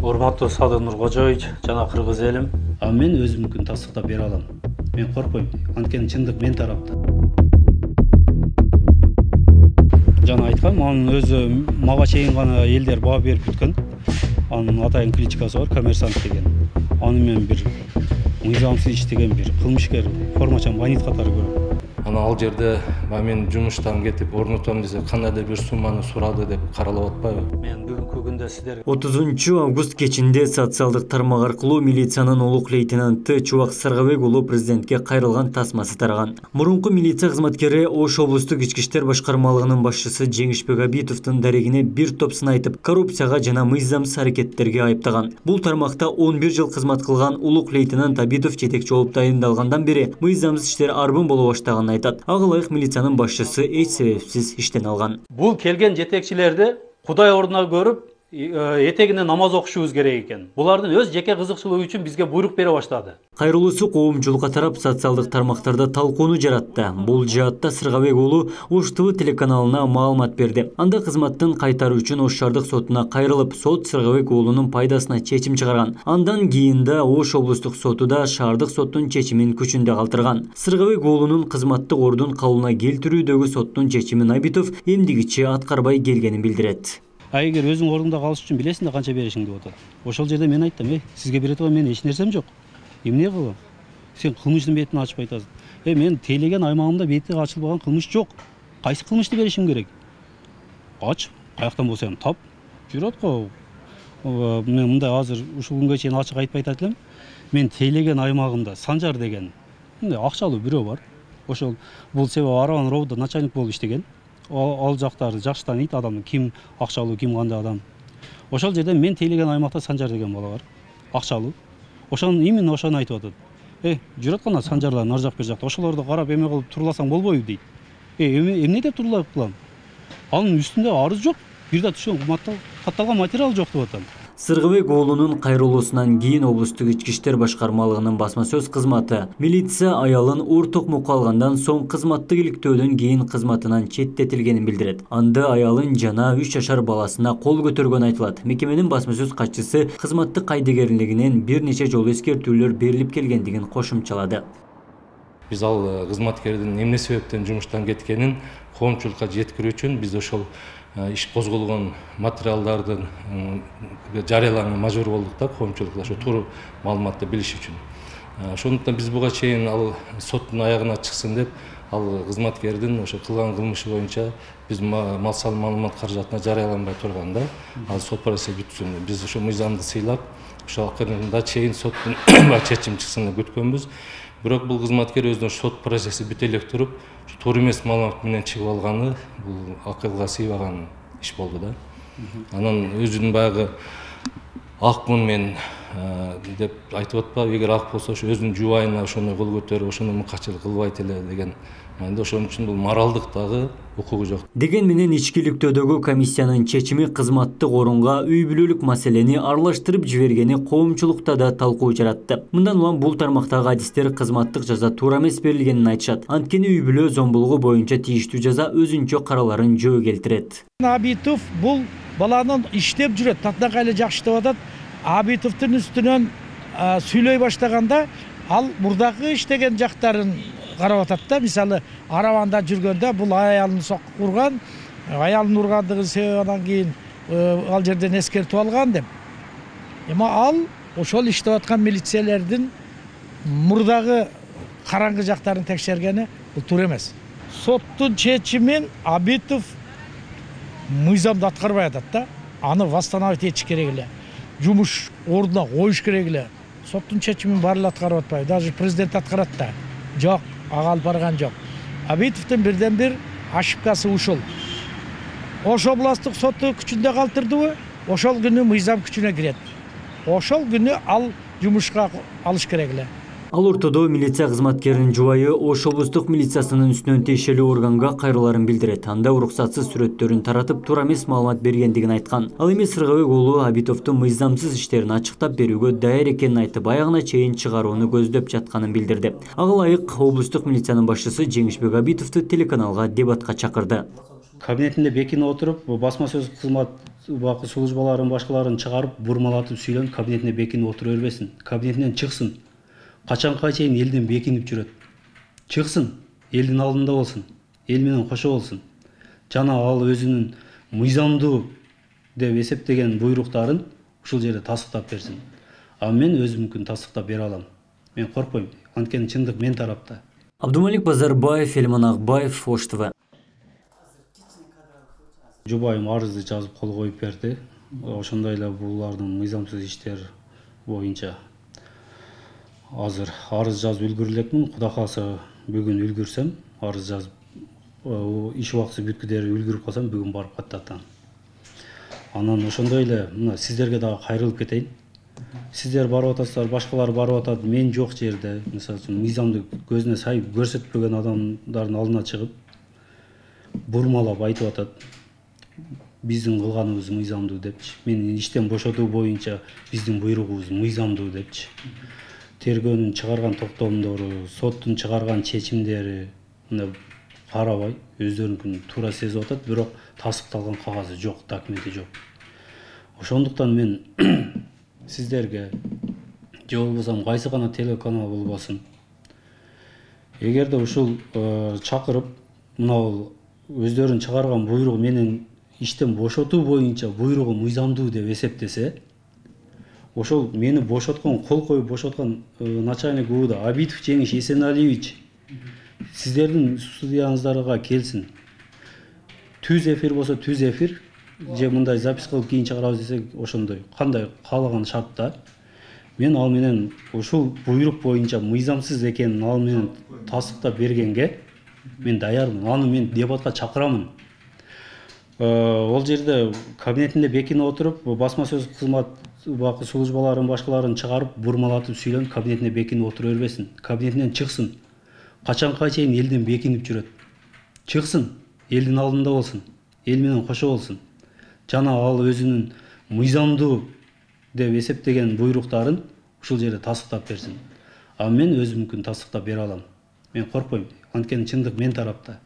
Урматтуу Садыр Нуркожоевич жана кыргыз элим. Мен өзүмдүкүн тастыктап бере алам. Мен коркпойм. Анткени чындык мен тарапта. Жана айткам, анын өзү мага чейин гана элдер баа берип бүткөн. Анын атайын кличкасы бар, коммерсант деген. Аны мен бир мыйзамсыз иштеген бир кылмышкер, формачан бандит катары көрөм. Ана ал жерде мен жумуштан кетип орнотом десе кандайдыр бир сумманы сурады деп каралып атпайбы? Мен бүгүнкү күндө сиздер 30 август кечинде социалдык тармак аркылуу милициянын улук лейтенанты Чубак Саргабек уулу президентке кайрылган тасмасы тараган. Мурунку милиция кызматкери Ош облустук ички иштер башкармалыгынын башчысы Жеңишбек Абитовдун дарегине бир топ сын айтып, коррупцияга жана мыйзамсыз аракеттерге айыптаган. Бул тармакта 11 жыл кызмат кылган улук лейтенант Абитов жетекчи болуп тайындалгандан бери мыйзамсыз иштер арбын боло баштаганын айтат. Ага ылайык милициянын башчысы эч себепсиз иштен алган. бул келген жетекчилерди Кудай ордуна көрүп, этегине намаз окушубуз керек экен. Булардын өз жеке кызыкчылыгы үчүн бизге буйрук бере баштады. Кайрылуусу коомчулукка тарап социалдык тармактарда талкууну жаратты. Бул жаатта Сыргабек уулу Ош ТВ телеканалына маалымат берди. Анда кызматтын кайтаруу үчүн Ош шаардык сотуна кайрылып, сот Сыргабек уулунун пайдасына чечим чыгарган. Андан кийин да Ош облустук соту да шаардык соттун чечимин күчүндө калтырган. Сыргабек уулунун кызматтык ордун калыбына келтирүүдөгү соттун чечимин Абитов эмдигичи аткарбай келгенин билдирет. Эгер өзүң ордуңда калыш үчүн билесиң да канча беришиң деп атат. Ошол жерде мен айттым, сизге бере турган менин эч нерсем жок. Эмне кылам? Сен кылмыштын бетин ачпай атасың. Мен тейлеген аймагымда бети ачылбаган кылмыш жок. Кайсы кылмышты беришим керек? Ач, каяктан болсо эми тап. Жүрөт го. Мен мындай азыр ушул күнгө чейин ачык айтпай атат элем. Мен тейлеген аймагымда Санжар деген мындай акчалуу бирөө бар. Ошол бул себеп Араван ровдо начальник болуп иштеген. Ал жактарды жакшы тааныйт адамды, ким акчалуу, ким кандай адам. Ошол жерде мен тейлеген аймакта Санжар деген бала бар. Акчалуу. Ошону именно ошону айтып атат. Жүрөт гана Санжарлар нар жак бер жакта. Ошолорду карап эме кылып турласаң болбойбу дейт. Эмне деп турлап кылам? Анын үстүндө арыз жок. Бир да түшкөн катталган материал жок деп атам. Сыргабек уулунун кайрылуусунан кийин облустук ички иштер башкармалыгынын басма сөз кызматы милиция аялын ур токмокко алгандан соң кызматтык иликтөөдөн кийин кызматынан четтетилгенин билдирет. Анда аялын жана 3 жашар баласына кол көтөргөн айтылат. Мекеменин басма сөз катчысы кызматтык кайдыгерлигинен бир нече жолу эскертүүлөр берилип келгендигин кошумчалады. Биз ал кызматкердин эмне себептен жумуштан кеткенин коомчулукка жеткирүү үчүн биз ошол иш козголгон материалдарды жарыяланганга мажбур болдук да, коомчулукка ошо туура маалыматты билиш үчүн. Ошондуктан биз буга чейин ал соттун аягына чыксын деп, ал кызматкердин ошо кылган кылмышы боюнча биз мал салым маалымат каражатына жарыяланбай турган да, ал сот процесси бүтсүн. Биз ошо мыйзамды сыйлап, ошо акырында чейин соттун чечим чыксын деп күткөнбүз. Бирок бул кызматкер өзүнүн сот процесси бүтө элек туруп, туура эмес маалымат менен чыгып алганы бул акылга сыйбаган иш болду да. Анан өзүнүн баягы акмын мен деп айтып атпайбы, эгер ак болсо ошо өзүнүн жубайына ошондой кол көтөрүп, ошондой мукачылык кылбайт эле деген мында ошон үчүн бул моралдык дагы укугу жок. Деген менен ичкиликтөөдөгү комиссиянын чечими кызматтык орунга үй бүлөлүк маселени аралаштырып жибергени коомчулукта да талкуу жаратты. Мындан улам бул тармактагы адистер кызматтык жаза туура эмес берилгенин айтышат. Анткени үй бүлө зомбулугу боюнча тийиштүү жаза өзүнчө караларын жөө келтирет. Абитов бул баланын иштеп жүрөт, татнак эле жакшы деп атат. Абитовдун үстүнөн сүйлөй баштаганда ал мурдагы иштеген жактарын карап атат да. Мисалы Араванда жүргөндө бул аялын урган, аялын ургандыгын себеп анан кийин ал жерден эскертип алган деп. Эми ал ошол иштеп аткан милициялердин мурдагы караңгы жактарын текшергени бул туура эмес. Соттун чечимин Абитов мыйзамды аткарбай атат да. Аны восстановить этиш керек эле. Жумуш ордуна коюш керек эле. Соттун чечимин баары аткарып атпайбы. Даже президент аткарат да. Жок, ага алып барган жок. Абитовдун бирден бир ошибкасы ушул. Ош областык соту күчүндө калтырдыбы? Ошол күнү мыйзам күчүнө кирет. Ошол күнү ал жумушка алыш керек эле. Ал ортодо милиция кызматкеринин жубайы Ош облустук милициясынын үстүнөн тиешелүү органга кайрыларын билдирет. Анда уруксатсыз сүрөттөрүн таратып, туура эмес маалымат бергендигин айткан. Ал эми Сыргабек уулу Абитовдун мыйзамсыз иштерин ачыктап берүүгө даяр экенин айтып, аягына чейин чыгарууну көздөп жатканын билдирди. Ага ылайык облустук милициянын башчысы Жеңишбек Абитовду телеканалга дебатка чакырды. кабинетинде бекинип отуруп басма сөз кызмат бакы службаларын башкаларын чыгарып бурмалатып сүйлөнүп кабинетине бекинип отура бербесин, кабинетинен чыксын. Качанга чейин элден бекинип жүрөт. Чыксын, элдин алдында болсун, эл менен кошо болсун. Жана ал өзүнүн мыйзамдуу деп эсептеген буйруктарын ушул жерде тастыктап берсин. А мен өзүмкүн тастыктап бере алам. Мен коркпойм. Анткени чындык мен тарапта. Абдумалик Базарбаев, Элман Акбаев, Ош ТВ. Жубайым арызды жазып кол коюп берди. Ошондой эле булардын мыйзамсыз иштер боюнча азыр арыз жазып үлгүрүлекмин. Кудай кааласа бүгүн үлгүрсөм, арыз жазып иш убакыты бүткүдө үлгүрүп калсам бүгүн барып каттатам. Анан ошондой эле мына сиздерге дагы кайрылып кетейин. Сиздер барып атасыздар, башкалар барып атат, мен жок жерде, мисалы үчүн мыйзамды көзүнө сай көрсөтпөгөн адамдардын алдына чыгып бурмалап айтып атат. Биздин кылганыбыз мыйзамдуу депчи. Мени иштен бошотуу боюнча биздин буйругубуз мыйзамдуу депчи. Тергөөнүн чыгарган токтомдору, соттун чыгарган чечимдери мына карабай өздөрүнүн туура сезип атат, бирок тастыкталган кагазы жок, документи жок. Ошондуктан мен сиздерге же болбосо кайсы гана телеканал болбосун, эгерде ушул чакырып мына өздөрүнүн чыгарган буйругу менен иштен бошотуу боюнча буйругу мыйзамдуу деп эсептесе, ошол мени бошоткон, кол коюп бошоткон начальник УУДа Абитов Жеңиш Эсеналиевич сиздердин студияңыздарга келсин. Түз эфир болсо түз эфир, же мындай запись кылып кийин чыгарабыз десек ошондой, кандай каалаган шартта мен ал менен ушул буйрук боюнча мыйзамсыз экенин ал менен тастыктап бергенге мен даярмын. Аны мен дебатка чакырамын. Ол жерде кабинетинде бекинип отуруп басма сөз кызмат бакы службаларын башкаларын чыгарып бурмалатып сүйлөнүп кабинетине бекинип отура бербесин, кабинетинен чыксын. Качанга чейин элден бекинип жүрөт. Чыксын, элдин алдында болсун, эл менен кошо болсун. Жана ал өзүнүн мыйзамдуу деп эсептеген буйруктарын ушул жерде тастыктап берсин. А мен өзүмкүн тастыктап бере алам. Мен коркпойм. Анткени чындык мен тарапта.